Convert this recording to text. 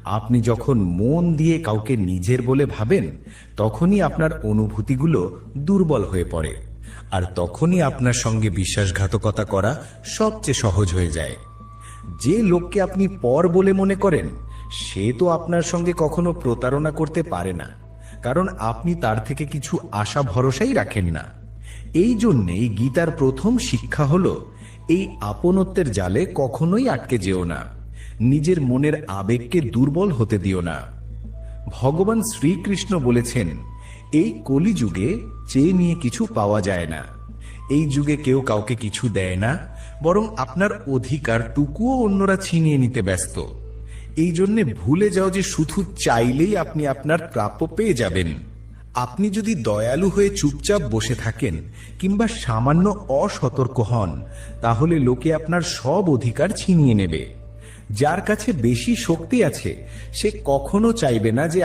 আপনি যখন মন দিয়ে কাউকে নিজের বলে ভাবেন, তখনই আপনার অনুভূতিগুলো দুর্বল হয়ে পড়ে, আর তখনই আপনার সঙ্গে বিশ্বাসঘাতকতা করা সবচেয়ে সহজ হয়ে যায়। যে লোককে আপনি পর বলে মনে করেন, সে তো আপনার সঙ্গে কখনো প্রতারণা করতে পারে না, কারণ আপনি তার থেকে কিছু আশা ভরসাই রাখেন না। এই জন্যেই গীতার প্রথম শিক্ষা হলো, এই আপনত্বের জালে কখনোই আটকে যেও না, নিজের মনের আবেগকে দুর্বল হতে দিও না। ভগবান শ্রীকৃষ্ণ বলেছেন, এই কলিযুগে চেয়ে নিয়ে কিছু পাওয়া যায় না। এই যুগে কেউ কাউকে কিছু দেয় না, বরং আপনার অধিকারটুকুও অন্যরা ছিনিয়ে নিতে ব্যস্ত। এই জন্যে ভুলে যাও যে শুধু চাইলেই আপনি আপনার প্রাপ্য পেয়ে যাবেন। আপনি যদি দয়ালু হয়ে চুপচাপ বসে থাকেন কিংবা সামান্য অসতর্ক হন, তাহলে লোকে আপনার সব অধিকার ছিনিয়ে নেবে। যার কাছে বেশি শক্তি আছে, সে কখনো চাইবে না যে